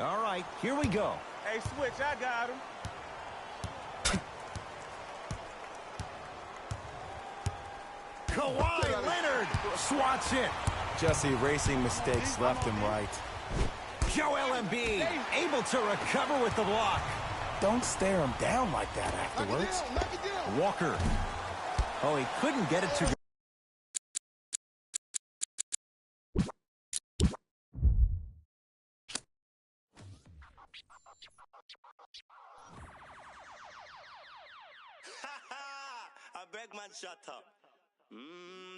All right, here we go. Hey, switch, I got him. Kawhi Leonard swats it. Just erasing mistakes left and right. Joel Embiid able to recover with the block. Don't stare him down like that afterwards. Walker. Oh, he couldn't get it to... I beg man, shut up.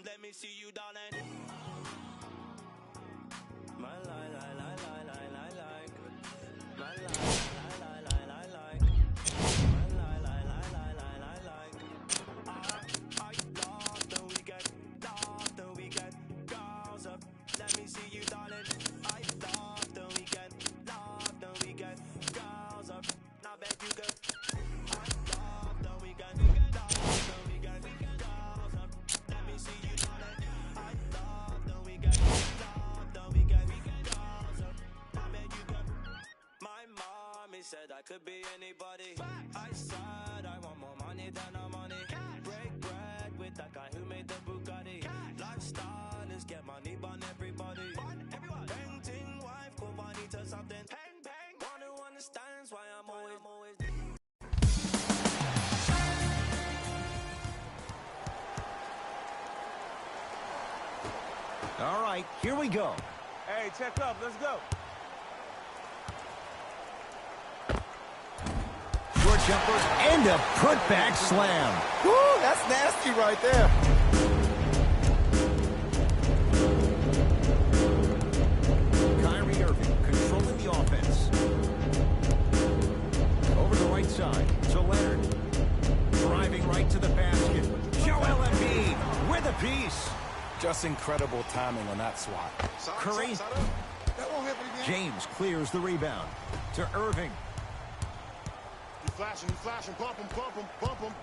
Let me see you, darling. My Let me see you, darling. I love the weekend. Love the weekend. Girls up. Now bet you go. I love the weekend. Love the weekend. Girls up. Let me see you, darling. I love the weekend. Love the weekend. Girls up. Now bet you go. My mommy said I could be anybody. I said I want more money than no money. Break bread with that guy who made the Bugatti. Lifestyle is get money, burn everybody. Painting wife, go money to something. Bang, bang. One who understands why I'm always. All right, here we go. Hey, check up. Let's go. Short jumper and a putback slam. Woo, that's nasty right there. Kyrie Irving controlling the offense. Over the right side to Leonard. Driving right to the basket. Joel Embiid with a piece. Just incredible timing on that swat. Curry. James clears the rebound to Irving. He's flashing, bump him.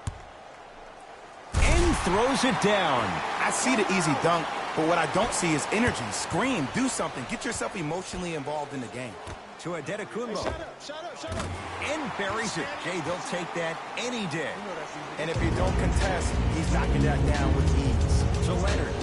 And throws it down. I see the easy dunk, but what I don't see is energy. Scream, do something. Get yourself emotionally involved in the game. To Adetokunbo. Shut up. And buries it. Jay, they'll take that any day. And if you don't contest, he's knocking that down with ease. To Leonard.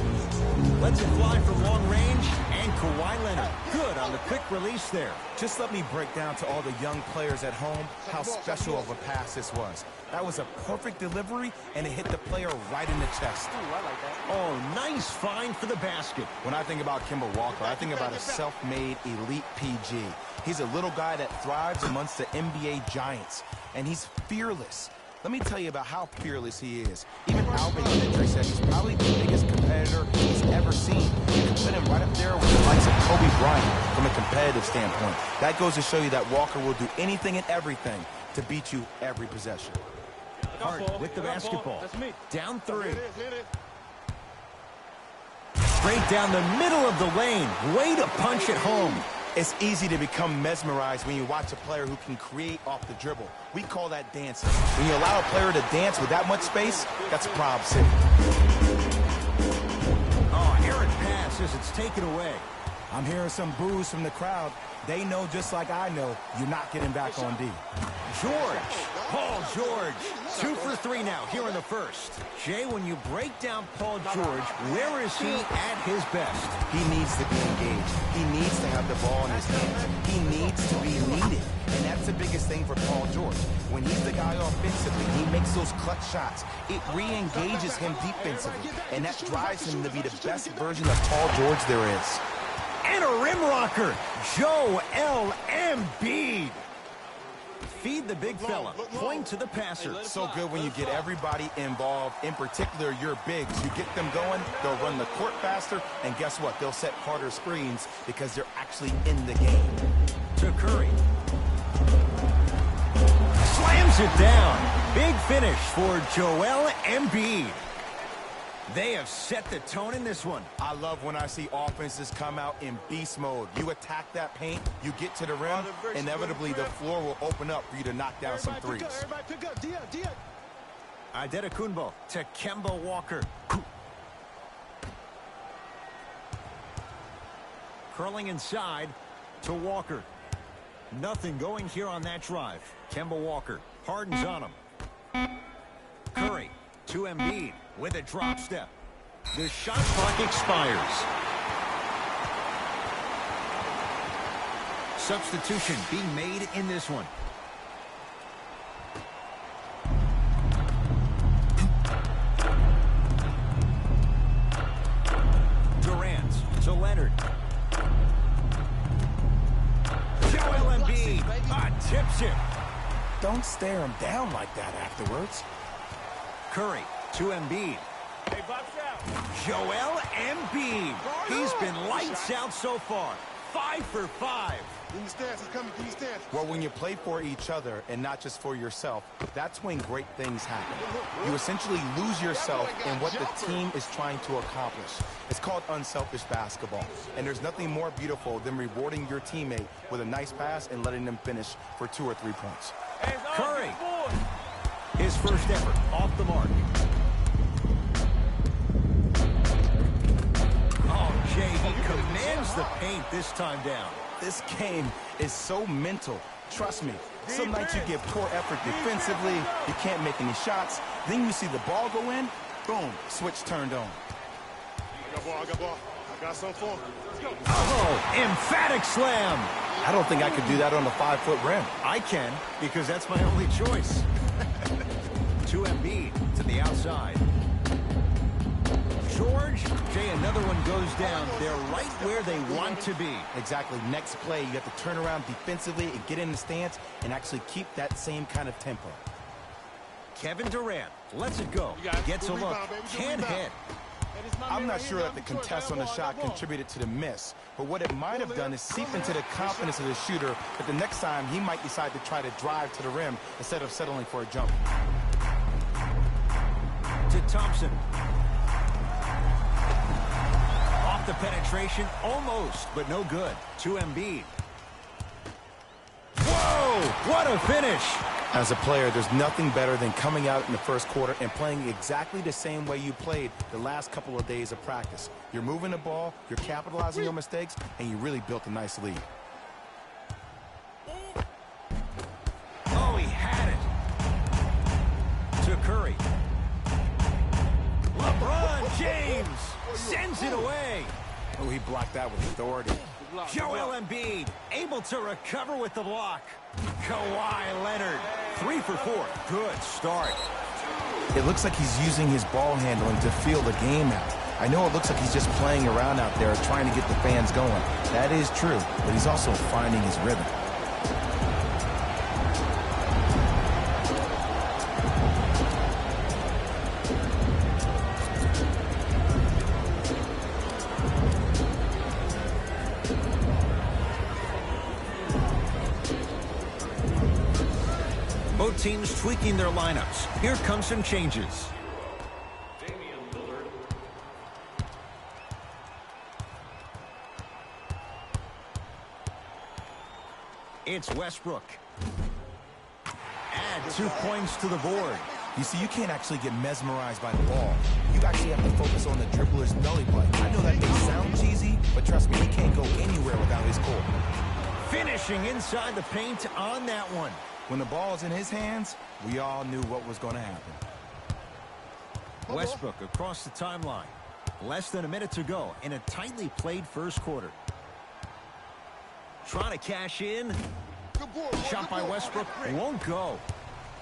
Lets it fly from long range. And Kawhi Leonard. Good on the quick release there. Just let me break down to all the young players at home how special of a pass this was. That was a perfect delivery, and it hit the player right in the chest. Ooh, I like that. Oh, nice find for the basket. When I think about Kemba Walker, I think about a self-made elite PG. He's a little guy that thrives amongst the NBA giants, and he's fearless. Let me tell you about how fearless he is. Even Alvin Gentry says he's probably the biggest competitor he's ever seen. You can put him right up there with the likes of Kobe Bryant from a competitive standpoint. That goes to show you that Walker will do anything and everything to beat you every possession. Hart with the basketball. That's me. Down three. Hit it. Straight down the middle of the lane. Way to punch it home. It's easy to become mesmerized when you watch a player who can create off the dribble. We call that dancing. When you allow a player to dance with that much space, that's Prob City. Oh, errant pass as it's taken away. I'm hearing some boos from the crowd. They know just like I know, you're not getting back on D. George. Paul George. 2 for 3 now here in the first. Jay, when you break down Paul George, where is he at his best? He needs to be engaged. He needs to have the ball in his hands. He needs to be needed. And that's the biggest thing for Paul George. When he's the guy offensively, he makes those clutch shots. It re-engages him defensively. And that drives him to be the best version of Paul George there is. And a rim rocker. Joel Embiid. Feed the big fella. Point to the passer. So good when you get everybody involved, in particular your bigs. You get them going, they'll run the court faster, and guess what? They'll set harder screens because they're actually in the game. To Curry. Slams it down. Big finish for Joel Embiid. They have set the tone in this one. I love when I see offenses come out in beast mode. You attack that paint, you get to the rim, inevitably the floor will open up for you to knock down some threes. Everybody pick up. Dia. Adetokunbo to Kemba Walker. Curling inside to Walker. Nothing going here on that drive. Kemba Walker hardens on him. Curry to Embiid with a drop step. The shot clock expires. Substitution being made in this one. Durant to Leonard. Joel Embiid tips it. Don't stare him down like that afterwards. Curry to Embiid. Hey, box out. Joel Embiid. He's been lights out so far. 5 for 5. In the stance, he's coming. In the stance. Well, when you play for each other and not just for yourself, that's when great things happen. You essentially lose yourself in what the team is trying to accomplish. It's called unselfish basketball. And there's nothing more beautiful than rewarding your teammate with a nice pass and letting them finish for 2 or 3 points. Hey, it's on, Curry. get the board. His first effort off the mark. Oh, Jay, he commands the paint this time down. This game is so mental. Trust me. Some nights you give poor effort defensively, you can't make any shots, then you see the ball go in, boom, switch turned on. I got ball. I got ball. I got something for him. Let's go. Oh, emphatic slam. I don't think I could do that on a 5-foot rim. I can, because that's my only choice. To Embiid, to the outside. George, Jay, another one goes down. They're right where they want to be. Exactly. Next play, you have to turn around defensively and get in the stance and actually keep that same kind of tempo. Kevin Durant lets it go. Gets a Good look. rebound, baby. Good Can't rebound. hit. I'm not sure that the contest on the shot contributed to the miss, but what it might have done is seep into the confidence of the shooter that the next time he might decide to try to drive to the rim instead of settling for a jump. To Thompson. Off the penetration, almost, but no good. To Embiid. Whoa, what a finish. As a player, there's nothing better than coming out in the first quarter and playing exactly the same way you played the last couple of days of practice. You're moving the ball, you're capitalizing on mistakes, and you really built a nice lead. Oh, he had it. To Curry. LeBron James sends it away. Oh, he blocked that with authority. Joel Embiid able to recover with the block. Kawhi Leonard, 3 for 4. Good start. It looks like he's using his ball handling to feel the game out. I know it looks like he's just playing around out there trying to get the fans going. That is true, but he's also finding his rhythm. Both teams tweaking their lineups. Here come some changes. It's Westbrook. Add 2 points to the board. You see, you can't actually get mesmerized by the ball. You actually have to focus on the dribbler's belly button. I know that may sound cheesy, but trust me, he can't go anywhere without his core. Finishing inside the paint on that one. When the ball's in his hands, we all knew what was going to happen. Westbrook across the timeline. Less than a minute to go in a tightly played first quarter. Trying to cash in. Good board. Shot by Westbrook won't go.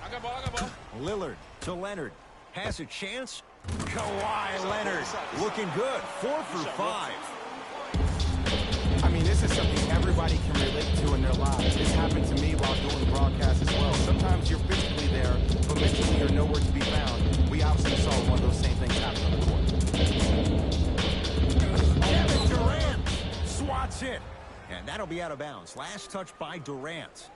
I got ball. I got ball. Lillard to Leonard. Has a chance. Kawhi Leonard looking good. 4 for 5. I mean, this is something everybody can relate to in their lives. This happened to me while doing broadcasts as well. Sometimes you're physically there, but mentally you're nowhere to be found. We obviously saw one of those same things happen on the court. Kevin Durant swats it. And that'll be out of bounds. Last touch by Durant.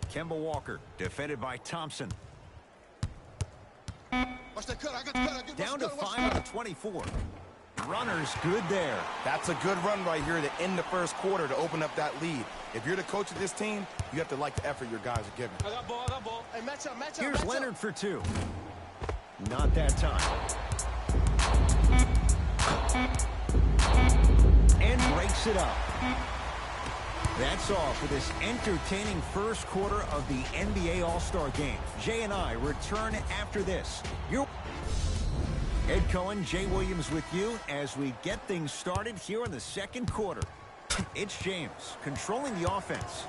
Kemba Walker defended by Thompson. Watch that cut. I got the cut. Down to 5 on the 24. Runners good there. That's a good run right here to end the first quarter to open up that lead. If you're the coach of this team, you have to like the effort your guys are giving. I got ball. I got ball. Hey, match up. Here's Leonard for 2. Not that time. And breaks it up. That's all for this entertaining first quarter of the NBA All-Star Game. Jay and I return after this. Ed Cohen, Jay Williams with you as we get things started here in the second quarter. It's James controlling the offense.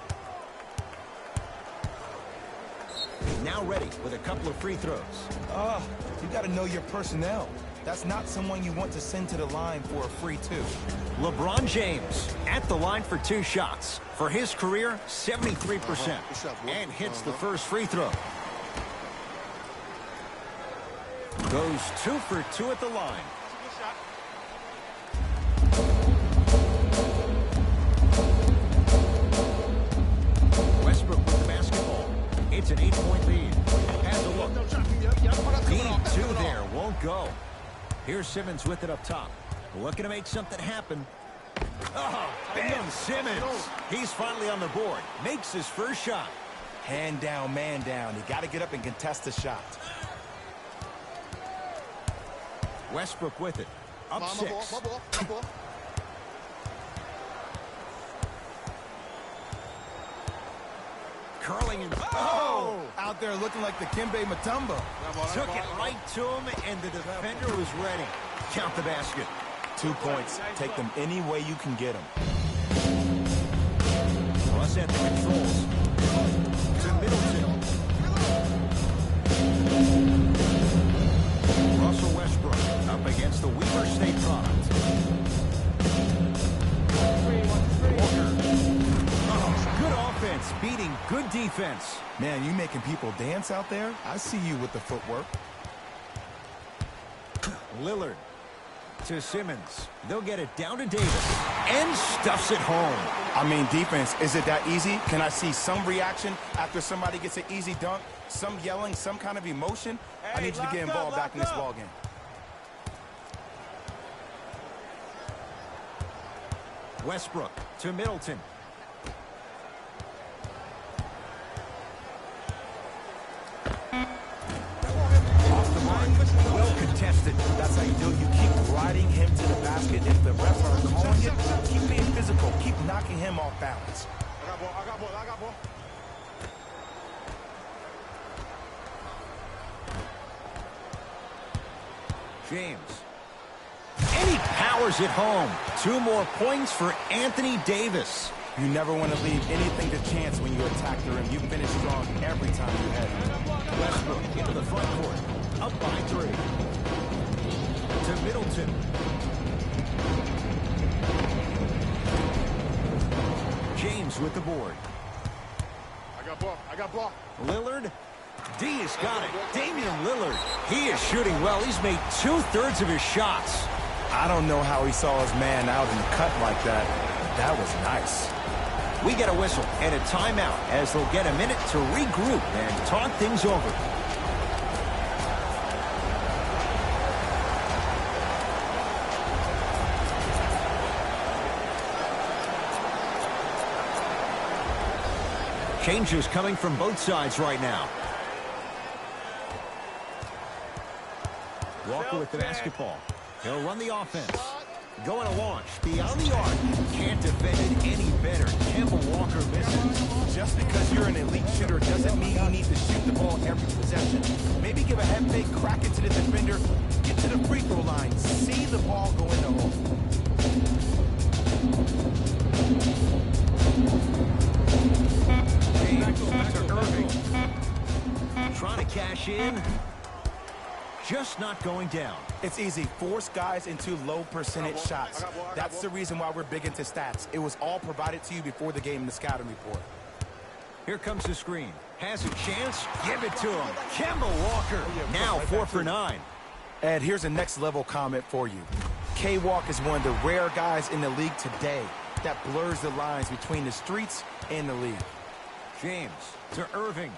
Now ready with a couple of free throws. You got to know your personnel. That's not someone you want to send to the line for a free two. LeBron James at the line for 2 shots. For his career, 73%. And hits the first free throw. Goes 2 for 2 at the line. Westbrook with the basketball. It's an 8-point lead. Has a look. Need 2 there. Won't go. Here's Simmons with it up top. Looking to make something happen. Oh, Ben Simmons. He's finally on the board. Makes his first shot. Hand down, man down. You got to get up and contest the shot. Westbrook with it. Up 6. Curling and Out there looking like the Kimbe Mutombo. took it right to him, and the defender was ready. Count the basket. 2 points. Take them any way you can get them. Russ at the controls. To Middleton. Russell Westbrook up against the Weaver State product. Walker. Good offense beating good defense. Man, you making people dance out there? I see you with the footwork. Lillard to Simmons. They'll get it down to Davis. And stuffs it home. I mean, defense, is it that easy? Can I see some reaction after somebody gets an easy dunk? Some yelling, some kind of emotion? I need you to get involved back in this ballgame. Westbrook to Middleton. Off the mark. Well contested. That's how you do it. You keep riding him to the basket. If the refs are calling it, keep being physical. Keep knocking him off balance. I got ball. James. And he powers it home. 2 more points for Anthony Davis. You never want to leave anything to chance when you attack the rim. You finish strong every time you head. Westbrook into the front court. Up by 3. To Middleton. James with the board. I got ball. Lillard. D has got it. Damian Lillard. He is shooting well. He's made 2/3 of his shots. I don't know how he saw his man out in the cut like that. That was nice. We get a whistle and a timeout as they'll get a minute to regroup and talk things over. Changes coming from both sides right now. Walker with the basketball. He'll run the offense. Going to launch. Beyond the arc. Can't defend it any better. Kemba Walker misses. Just because you're an elite shooter doesn't mean you need to shoot the ball every possession. Maybe give a head fake, crack it to the defender, get to the free throw line, see the ball go in the hole. James to Irving. Trying to cash in. Just not going down. It's easy. Force guys into low percentage shots. That's the reason why we're big into stats. It was all provided to you before the game in the scouting report. Here comes the screen. Has a chance. Give it to him. Kemba Walker. Now 4 for 9. Ed, here's a next level comment for you. K-Walk is one of the rare guys in the league today that blurs the lines between the streets and the league. James to Irving.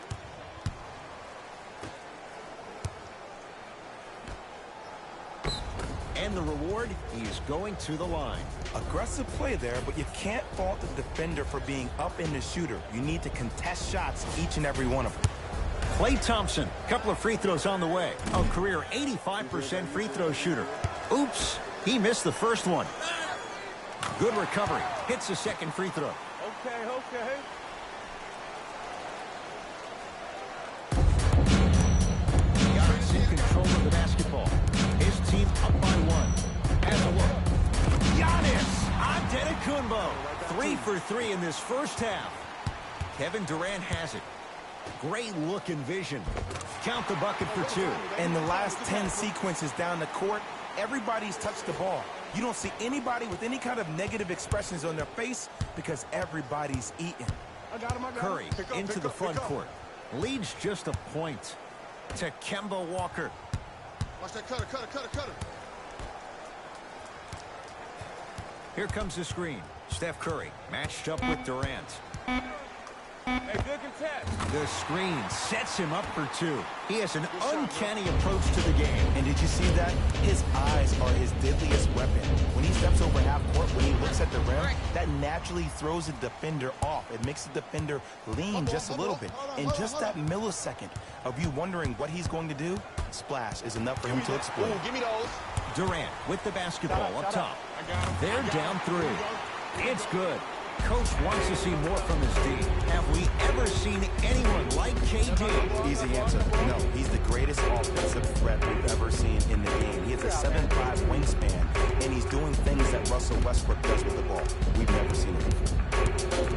And the reward, he's going to the line. Aggressive play there, but you can't fault the defender for being up in the shooter. You need to contest shots, each and every one of them. Klay Thompson, couple of free throws on the way. A career 85% free throw shooter. Oops, He missed the first one. Good recovery. Hits the second free throw. Okay, okay. Giannis in control of the basketball. His team up by 1. Has a look. Giannis Antetokounmpo. 3 for 3 in this first half. Kevin Durant has it. Great look and vision. Count the bucket for 2. In the last 10 sequences down the court, everybody's touched the ball. You don't see anybody with any kind of negative expressions on their face because everybody's eating. I got him. Curry into the front court. Leads just a point to Kemba Walker. Watch that cutter. Here comes the screen. Steph Curry matched up with Durant. Hey, good contest. The screen sets him up for 2. He has an uncanny approach to the game. And did you see that? His eyes are his deadliest weapon. When he steps over half court, when he looks at the rim, that naturally throws the defender off. It makes the defender lean just a little bit. And just that millisecond of you wondering what he's going to do, splash is enough for him to exploit. Give me those. Durant with the basketball up top. I got him. They're down 3. It's good. Coach wants to see more from his team. Have we ever seen anyone like KD? Easy answer. No, he's the greatest offensive threat we've ever seen in the game. He has a 7'5" wingspan, and he's doing things that Russell Westbrook does with the ball. We've never seen it before.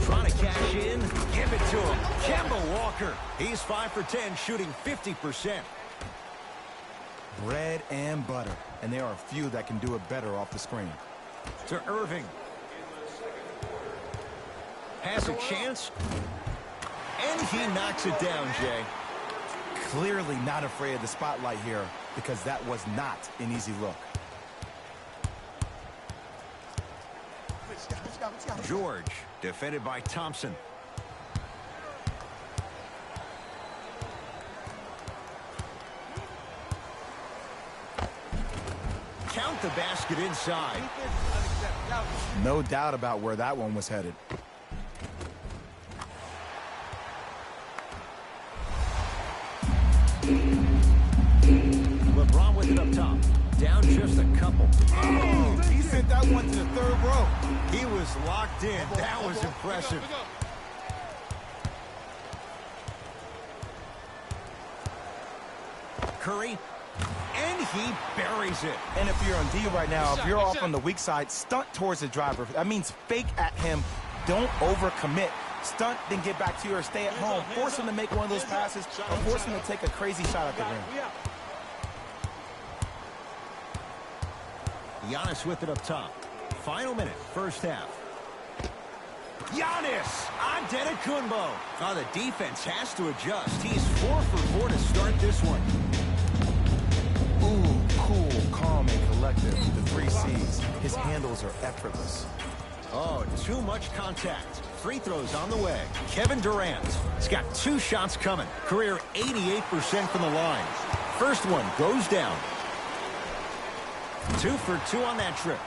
Trying to cash in. Give it to him. Kemba Walker. He's 5 for 10, shooting 50%. Bread and butter, and there are a few that can do it better off the screen. To Irving. Has a chance. And he knocks it down, Jay. Clearly not afraid of the spotlight here because that was not an easy look. George, defended by Thompson. Count the basket inside. No doubt about where that one was headed. LeBron with it up top. Down just a couple. Oh, he sent that one to the 3rd row. He was locked in. That was impressive. Curry. And he buries it. And if you're on D right now, if you're off on the weak side, stunt towards the driver. That means fake at him. Don't overcommit. Stunt, then get back to you or stay at home. Force him to make one of those passes or force him to take a crazy shot at the rim. Giannis with it up top. Final minute, first half. Giannis Antetokounmpo. Oh, the defense has to adjust. He's 4 for 4 to start this one. Ooh, cool, calm, and collective. The 3 C's. His handles are effortless. Oh, too much contact. Free throws on the way. Kevin Durant. He's got 2 shots coming. Career 88% from the line. First one goes down. 2 for 2 on that trip.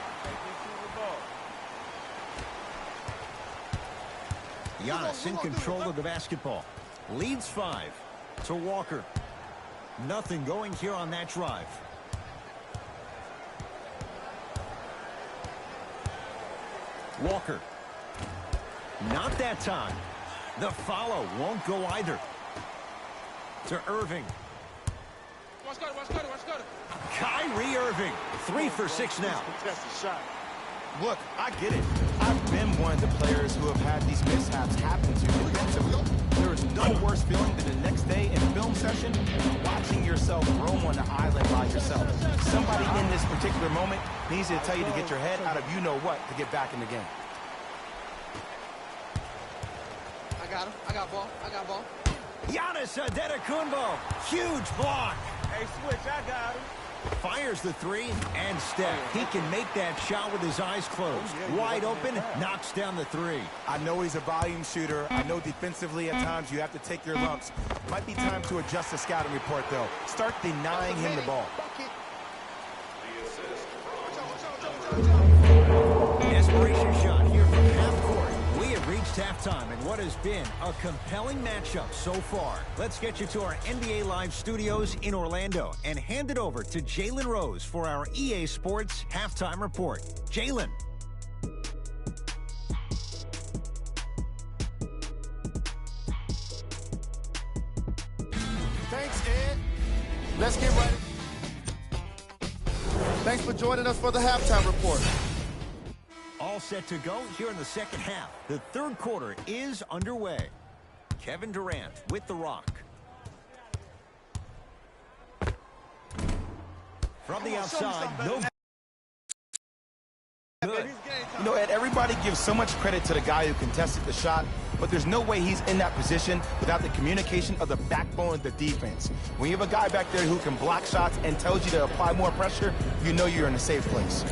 Giannis in control of the basketball. Leads 5 to Walker. Nothing going here on that drive. Walker. Not that time. The follow won't go either. To Irving. Watch Carter. Kyrie Irving. 3 for 6 now. Contested shot. Look, I get it. I've been one of the players who have had these mishaps happen to defensively. There is no worse feeling than the next day in film session watching yourself roam on the island by yourself. Somebody in this particular moment needs to tell you to get your head out of you-know-what to get back in the game. I got him. I got ball. Giannis Antetokounmpo. Huge block. Hey, switch, I got him. Fires the 3 and step. He can make that shot with his eyes closed. Wide open, knocks down the 3. I know he's a volume shooter. I know defensively at times you have to take your lumps. Might be time to adjust the scouting report, though. Start denying him the ball. Desperation shot here from half court. We have reached halftime. halftime in what has been a compelling matchup so far. Let's get you to our NBA Live studios in Orlando and hand it over to Jalen Rose for our EA Sports Halftime Report. Jalen. Thanks, Ed. Let's get ready. Thanks for joining us for the Halftime Report. All set to go here in the second half. The third quarter is underway. Kevin Durant with the rock. From the outside, no good. You know, Ed, everybody gives so much credit to the guy who contested the shot, but there's no way he's in that position without the communication of the backbone of the defense. When you have a guy back there who can block shots and tells you to apply more pressure, you know you're in a safe place.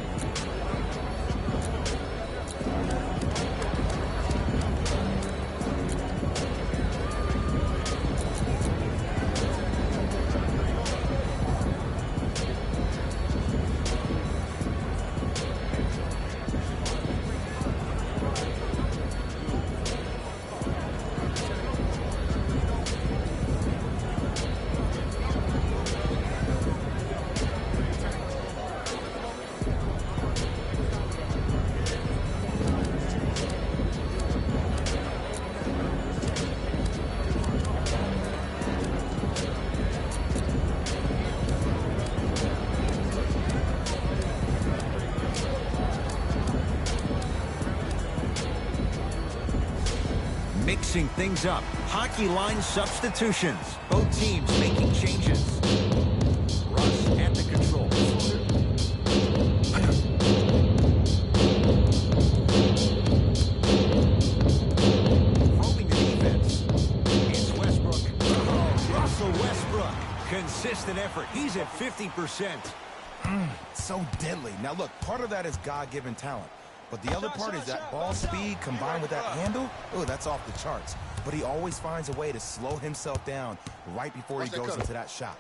Mixing things up. Hockey line substitutions. Both teams making changes. Russ at the controls. Probing the defense. It's Westbrook. Oh, Russell Westbrook. Consistent effort. He's at 50%. So deadly. Now look, part of that is God-given talent. But the other part is that ball speed combined with that handle, oh, that's off the charts. But he always finds a way to slow himself down right before he goes into that shot.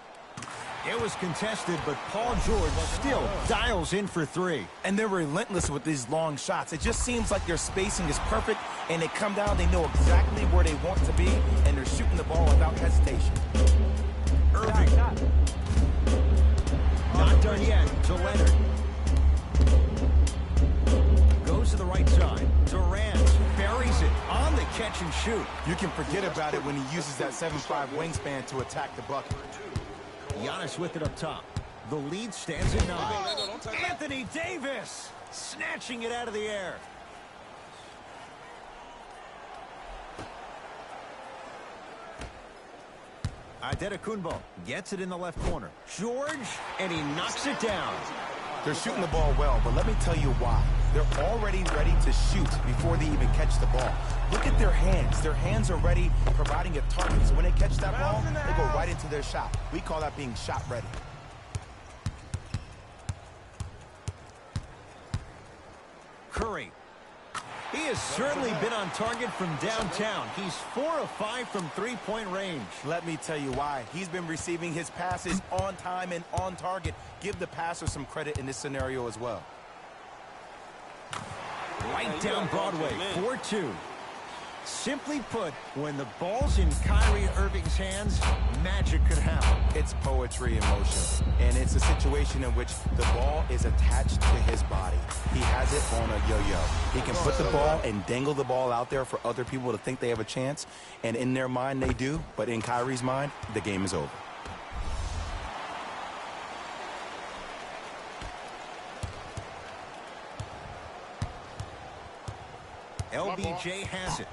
It was contested, but Paul George still dials in for three. And they're relentless with these long shots. It just seems like their spacing is perfect, and they come down, they know exactly where they want to be, and they're shooting the ball without hesitation. Irving. Not done yet to Leonard. Goes to the right side. Durant buries it on the catch and shoot. You can forget about it when he uses that 7'5" wingspan to attack the bucket. Giannis with it up top. The lead stands at 9. Anthony Davis snatching it out of the air. Antetokounmpo gets it in the left corner. George, and he knocks it down. They're shooting the ball well, but let me tell you why. They're already ready to shoot before they even catch the ball. Look at their hands. Their hands are ready, providing a target. So when they catch that ball, they go right into their shot. We call that being shot ready. Curry. He has certainly been on target from downtown. He's 4 of 5 from three-point range. Let me tell you why. He's been receiving his passes on time and on target. Give the passer some credit in this scenario as well. Right down Broadway, 4-2. Simply put, when the ball's in Kyrie Irving's hands, magic could happen. It's poetry in motion, and it's a situation in which the ball is attached to his body. He has it on a yo-yo. He can put the ball and dangle the ball out there for other people to think they have a chance, and in their mind they do, but in Kyrie's mind, the game is over. LBJ has it.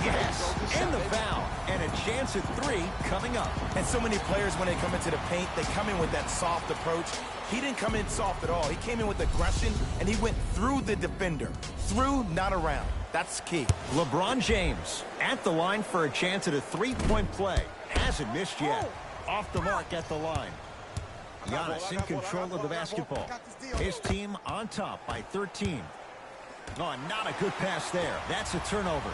Yes, and the foul, and a chance at 3 coming up. And so many players, when they come into the paint, they come in with that soft approach. He didn't come in soft at all. He came in with aggression, and he went through the defender. Through, not around. That's key. LeBron James at the line for a chance at a three-point play. Hasn't missed yet. Off the mark at the line. Giannis in control of the basketball. His team on top by 13. Oh, not a good pass there. That's a turnover.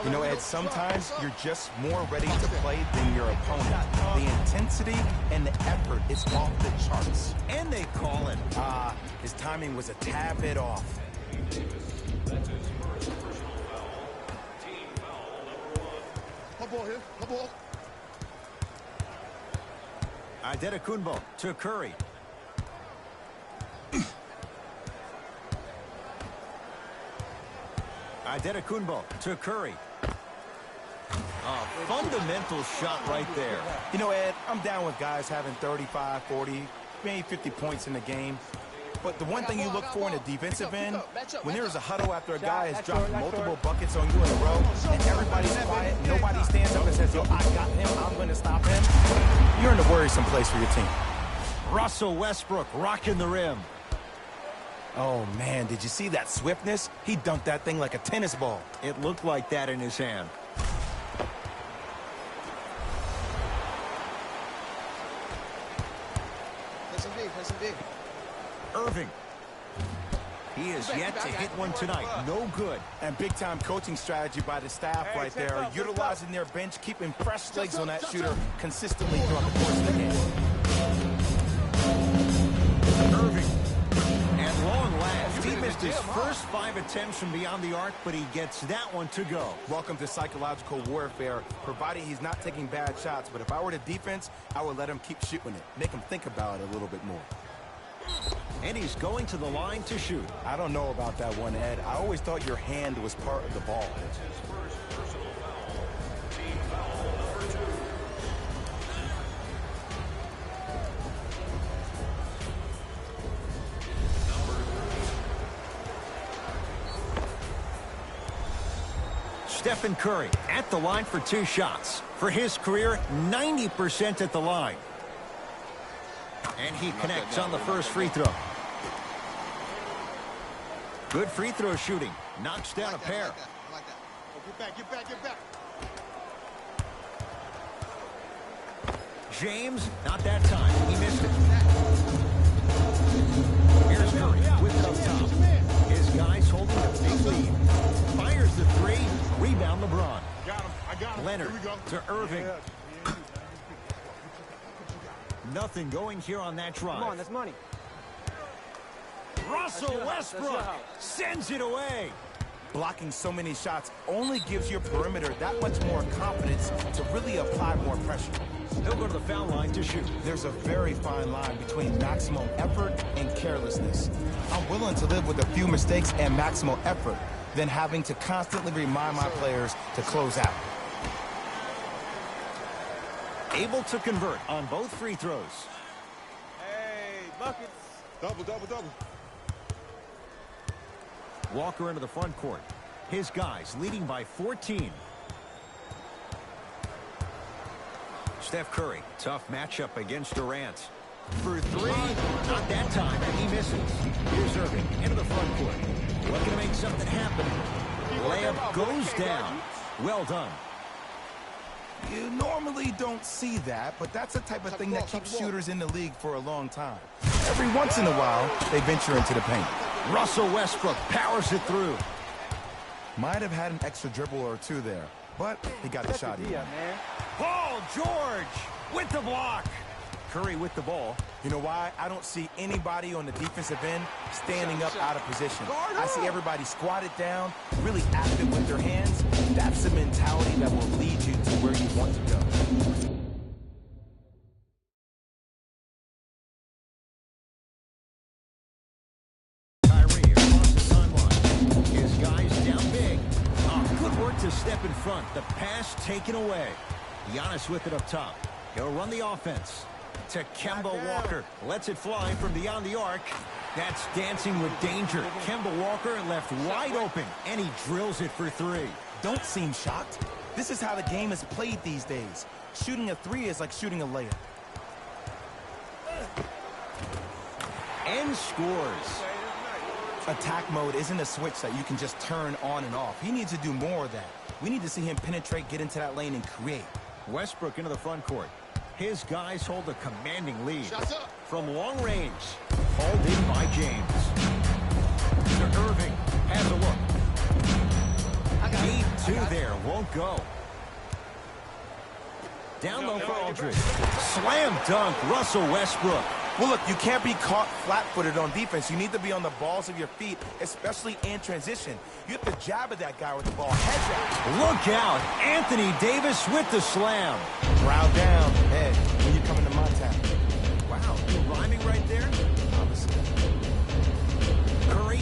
You know, Ed, sometimes you're just more ready to play than your opponent. The intensity and the effort is off the charts. And they call it His timing was a tad bit off. Come ball here. Come ball. Adetokunbo to Curry. Adetokunbo to Curry. A fundamental shot right there. You know, Ed, I'm down with guys having 35, 40, maybe 50 points in the game. But the one thing you look for in a defensive end, when there's a huddle after a guy has dropped multiple buckets on you in a row, and everybody's quiet, nobody stands up and says, yo, I got him, I'm going to stop him, you're in a worrisome place for your team. Russell Westbrook rocking the rim. Oh, man, did you see that swiftness? He dunked that thing like a tennis ball. It looked like that in his hand. Listen, D. Irving. He is yet to hit one tonight. No good. And big-time coaching strategy by the staff right there, utilizing their bench, keeping fresh legs on that shooter consistently throughout the course of the game. Irving. At long last, he missed his first 5 attempts from beyond the arc, but he gets that one to go. Welcome to psychological warfare, provided he's not taking bad shots. But if I were the defense, I would let him keep shooting it. Make him think about it a little bit more. And he's going to the line to shoot. I don't know about that one, Ed. I always thought your hand was part of the ball. Stephen Curry at the line for 2 shots. For his career, 90% at the line. And he connects on the first free throw. Good free throw shooting. Knocks down a pair. I like that. Oh, get back. James, not that time. He missed it. Here's Curry with it up top. His guys holding a big lead. Fires the 3. Rebound LeBron. Got him. I got him. Leonard Here we go. to Irving. Nothing going here on that drive. Come on, that's money. Russell Westbrook sends it away. Blocking so many shots only gives your perimeter that much more confidence to really apply more pressure. He'll go to the foul line to shoot. There's a very fine line between maximum effort and carelessness. I'm willing to live with a few mistakes and maximal effort than having to constantly remind my players to close out. Able to convert on both free throws. Hey, buckets. Double. Walker into the front court. His guys leading by 14. Steph Curry, tough matchup against Durant. For 3, not that time, and he misses. Here's Irving into the front court. Looking to make something happen. Layup goes down. Well done. You normally don't see that, but that's the type of thing that keeps shooters in the league for a long time. Every once in a while, they venture into the paint. Russell Westbrook powers it through. Might have had an extra dribble or 2 there, but he got the shot in. Paul George with the block. Curry with the ball. You know why? I don't see anybody on the defensive end standing up out of position. I see everybody squatted down, really active with their hands. That's the mentality that will lead you to where you want to go. Kyrie across the timeline. His guys down big. Good work to step in front. The pass taken away. Giannis with it up top. He'll run the offense. To Kemba Walker. Lets it fly from beyond the arc. That's dancing with danger. Kemba Walker left wide open, and he drills it for 3. Don't seem shocked. This is how the game is played these days. Shooting a 3 is like shooting a layup. And scores. Attack mode isn't a switch that you can just turn on and off. He needs to do more of that. We need to see him penetrate, get into that lane, and create. Westbrook into the front court. His guys hold a commanding lead. From long range. Hauled in by James. To Irving. Has a look. Deep 2 there. Won't go. Down low for Aldridge. Slam dunk. Russell Westbrook. Well, look, you can't be caught flat-footed on defense. You need to be on the balls of your feet, especially in transition. You have to jab at that guy with the ball. Heads out. Look out. Anthony Davis with the slam. Brow down, head, when you come into my town. Wow, you rhyming right there? Obviously. Curry.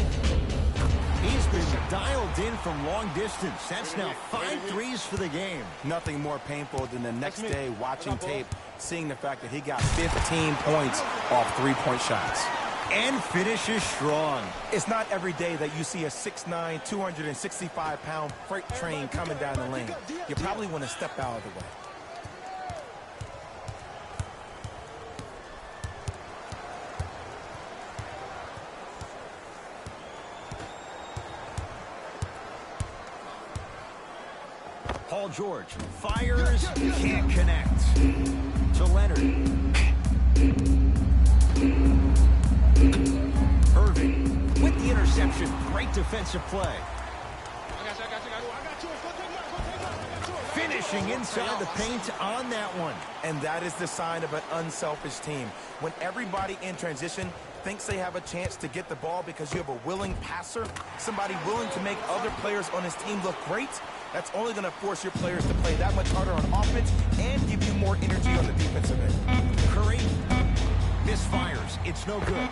He's been dialed in from long distance. That's now 5 threes for the game. Nothing more painful than the next day watching tape, seeing the fact that he got 15 points off three-point shots. And finishes strong. It's not every day that you see a 6'9", 265-pound freight train coming down the lane. You probably want to step out of the way. Paul George fires, can't connect. To Leonard. Irving with the interception. Great defensive play. Finishing inside the paint on that one. And that is the sign of an unselfish team. When everybody in transition thinks they have a chance to get the ball because you have a willing passer, somebody willing to make other players on his team look great, that's only going to force your players to play that much harder on offense and give you more energy on the defensive end. Curry misfires. It's no good.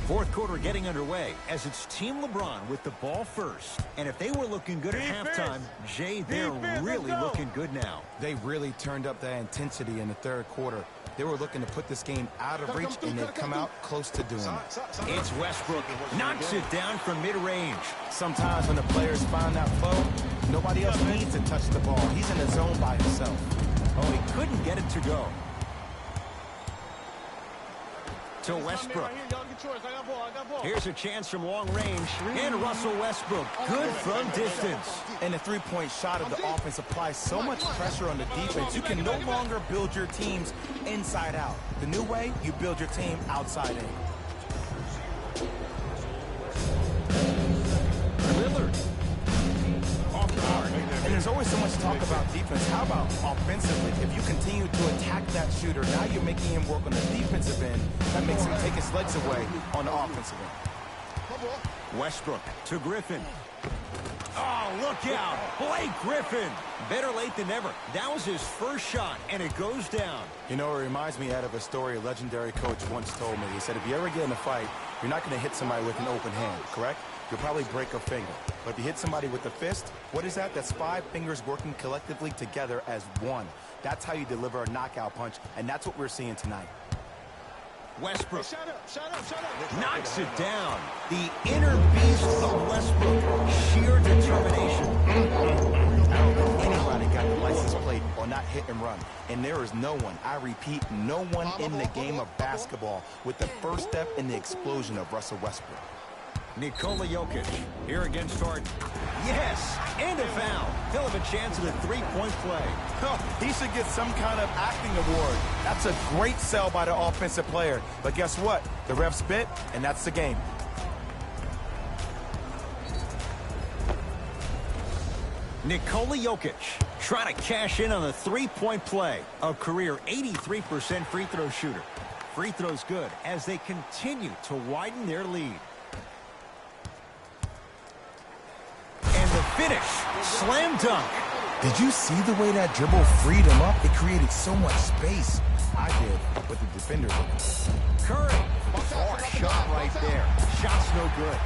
Fourth quarter getting underway as it's Team LeBron with the ball first. And if they were looking good at halftime, Jay, they're really looking good now. They really turned up that intensity in the third quarter. They were looking to put this game out of reach, and they've come out close to doing it. It's Westbrook. Knocks it down from mid-range. Sometimes when the players find that flow, nobody else needs to touch the ball. He's in the zone by himself. Oh, he couldn't get it to go. To Westbrook. Here's a chance from long range. And Russell Westbrook, good from distance. And the three-point shot of the offense applies so much pressure on the defense. You can no longer build your teams inside out. The new way, you build your team outside in. Lillard. Off the mark. And there's always so much talk about defense. How about offensively? If you continue to attack that shooter, now you're making him work on the defensive end. That makes him take his legs away on the offensive end. Westbrook to Griffin. Oh, look out. Blake Griffin. Better late than never. That was his first shot, and it goes down. You know, it reminds me out of a story a legendary coach once told me. He said, if you ever get in a fight, you're not going to hit somebody with an open hand, correct? You'll probably break a finger. But if you hit somebody with a fist, what is that? That's 5 fingers working collectively together as one. That's how you deliver a knockout punch, and that's what we're seeing tonight. Westbrook knocks it down. The inner beast of Westbrook. Sheer determination. I don't know anybody got the license plate or not hit and run. And there is no one, I repeat, no one in the game of basketball with the first step in the explosion of Russell Westbrook. Nikola Jokic here against Harden. Yes, and a foul. He'll have a chance at a three-point play. Oh, he should get some kind of acting award. That's a great sell by the offensive player. But guess what? The refs bit, and that's the game. Nikola Jokic trying to cash in on the three-point play. A career 83% free throw shooter. Free throws good as they continue to widen their lead. And the finish, slam dunk. Did you see the way that dribble freed him up? It created so much space. I did, but the defender didn't. Curry, far shot right there. Shot's no good.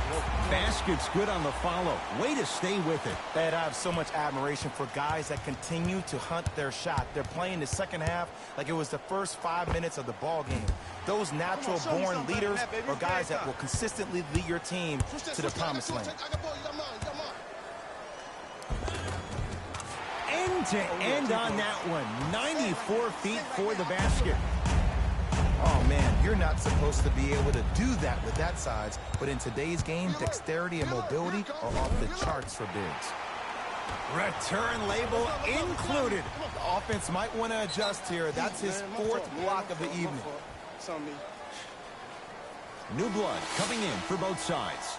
Basket's good on the follow. Way to stay with it. Ed, I have so much admiration for guys that continue to hunt their shot. They're playing the second half like it was the first 5 minutes of the ball game. Those natural-born leaders are guys that will consistently lead your team to the promised land. End to end on that one. 94 feet for the basket. Oh, man, you're not supposed to be able to do that with that size, but in today's game, dexterity and mobility are off the charts for bigs. Return label included. The offense might want to adjust here. That's his 4th block of the evening. New blood coming in for both sides.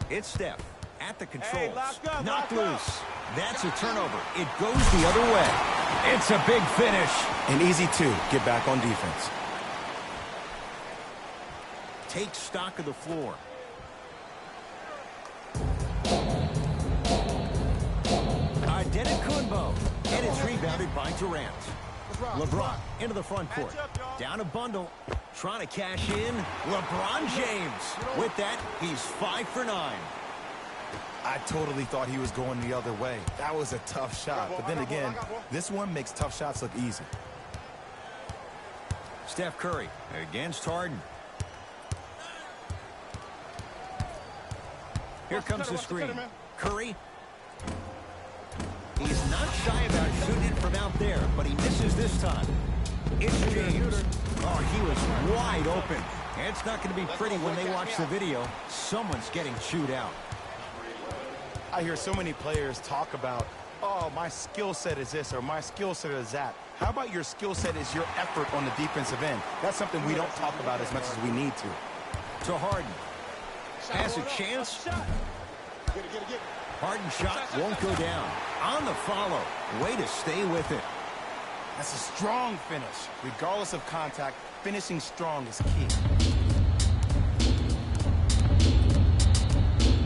It's Steph at the controls. Hey, lock up, Knocked lock up. loose. That's a turnover. It goes the other way. It's a big finish. And easy to get back on defense. Take stock of the floor. Adetokunbo. And it's rebounded by Durant. LeBron into the front court. Down a bundle. Trying to cash in. LeBron James. With that, he's 5 for 9. I totally thought he was going the other way. That was a tough shot. But then again, this one makes tough shots look easy. Steph Curry against Harden. Here comes the screen. Curry. He's not shy about shooting it from out there, but he misses this time. It's James. Oh, he was wide open. It's not going to be pretty when they watch the video. Someone's getting chewed out. I hear so many players talk about, oh, my skill set is this or my skill set is that. How about your skill set is your effort on the defensive end? That's something we don't talk about as much as we need to. To Harden. Has a chance. Harden shot won't go down. On the follow. Way to stay with it. That's a strong finish. Regardless of contact, finishing strong is key.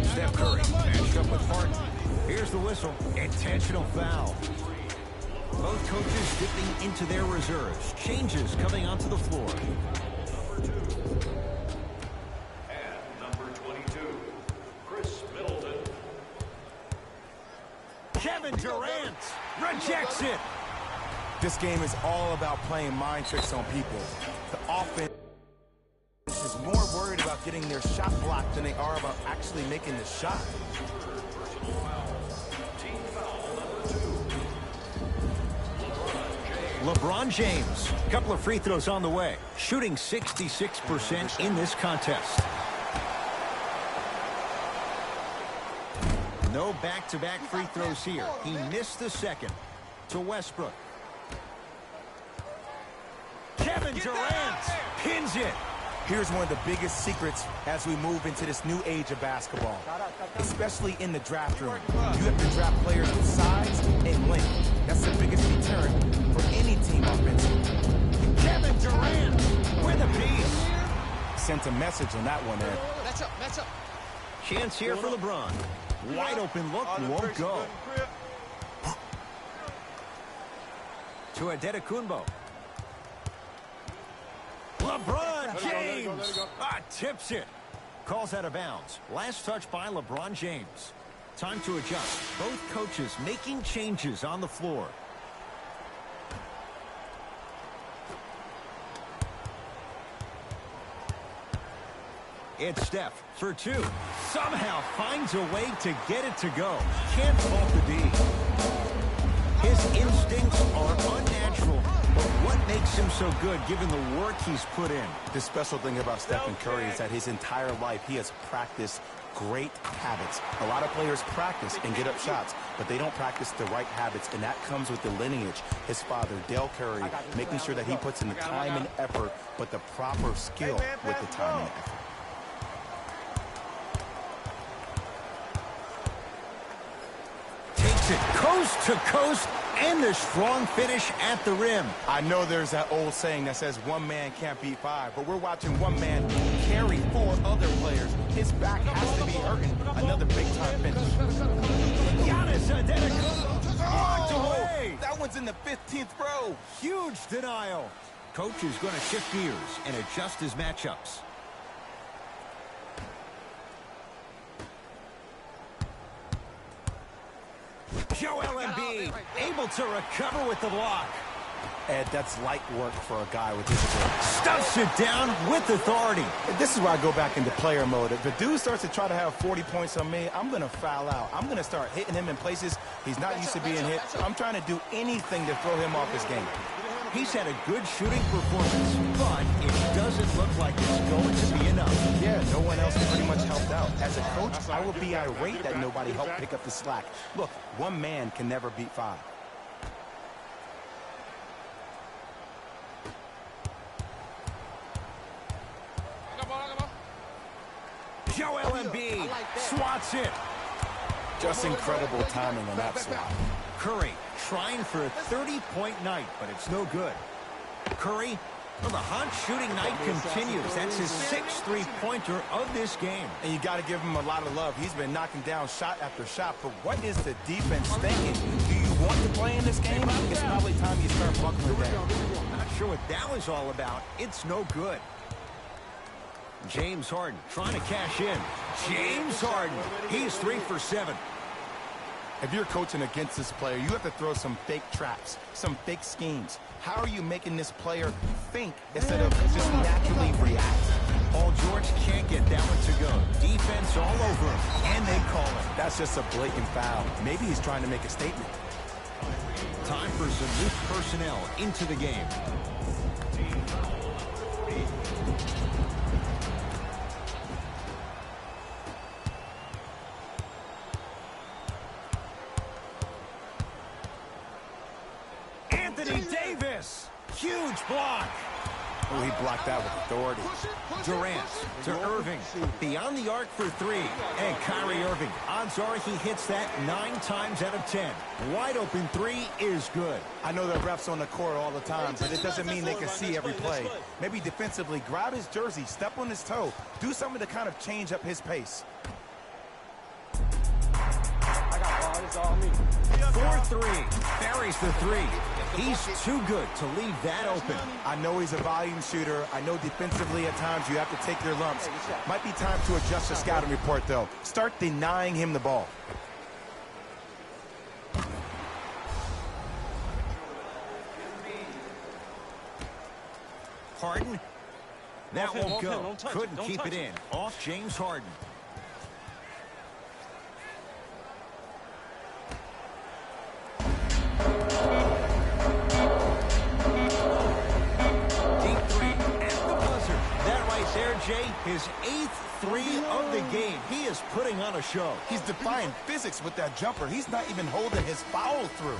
Steph Curry matched up with Harden. Here's the whistle. Intentional foul. Both coaches dipping into their reserves. Changes coming onto the floor. Number 22, Chris Middleton. Kevin Durant rejects it. This game is all about playing mind tricks on people. The offense is more worried about getting their shot blocked than they are about actually making the shot. LeBron James, a couple of free throws on the way, shooting 66% in this contest. No back-to-back free throws here. He missed the second. To Westbrook. Kevin Durant pins it. Here's one of the biggest secrets as we move into this new age of basketball, especially in the draft room. You have to draft players with size and length. That's the biggest deterrent for any team offensively. Kevin Durant with a piece. Sent a message on that one there. Match up. Chance here for LeBron. Wide open look, won't go. To Adetokunbo. LeBron James tips it. Calls out of bounds. Last touch by LeBron James. Time to adjust. Both coaches making changes on the floor. It's Steph for two. Somehow finds a way to get it to go. Can't fault the D. His instincts are unnatural, but what makes him so good given the work he's put in? The special thing about Stephen Curry is that his entire life he has practiced great habits. A lot of players practice and get up shots, but they don't practice the right habits, and that comes with the lineage. His father, Dale Curry, making sure that he puts in the time and effort, but the proper skill with the time and effort. Takes it coast to coast, and the strong finish at the rim. I know there's that old saying that says one man can't beat five, but we're watching one man carry four other players. His back has to be hurting. Another big-time finish. Giannis Adetokunbo blocked away. That one's in the 15th row. Huge denial. Coach is going to shift gears and adjust his matchups. Joel Embiid able to recover with the block. Ed, that's light work for a guy with his ability. Stuffs it down with authority. This is where I go back into player mode. If the dude starts to try to have 40 points on me, I'm going to foul out. I'm going to start hitting him in places he's not used to being hit. I'm trying to do anything to throw him off his game. He's had a good shooting performance, but it doesn't look like it's going to be enough. Yeah, no one else pretty much helped out. As a coach, I would be irate that nobody helped pick up the slack. Look, one man can never beat five. Joel Embiid swats it. Just incredible timing on that swat. Curry trying for a 30-point night, but it's no good. Curry, well, the hot shooting night continues. That's his 6th three-pointer of this game. And you got to give him a lot of love. He's been knocking down shot after shot. But what is the defense thinking? Do you want to play in this game? It's probably time you start buckling down. Not sure what that was all about. It's no good. James Harden trying to cash in. James Harden. He's 3 for 7. If you're coaching against this player, you have to throw some fake traps, some fake schemes. How are you making this player think instead of just naturally react? Paul George can't get that one to go. Defense all over him, and they call it. That's just a blatant foul. Maybe he's trying to make a statement. Time for some new personnel into the game. Anthony Davis, huge block. Oh, he blocked that with authority. Durant to Irving, beyond the arc for 3. And Kyrie Irving, odds are he hits that 9 times out of 10. Wide open 3 is good. I know the refs on the court all the time, but it doesn't mean they can see every play. Maybe defensively, grab his jersey, step on his toe, do something to kind of change up his pace. I got ball. It's all me. 4-3, buries the 3. He's too good to leave that open. I know he's a volume shooter. I know defensively at times you have to take your lumps. Might be time to adjust the scouting report, though. Start denying him the ball. Harden. That won't go. Couldn't keep it in. Off James Harden. Jay, his 8th 3 of the game. He is putting on a show. He's defying physics with that jumper. He's not even holding his foul through.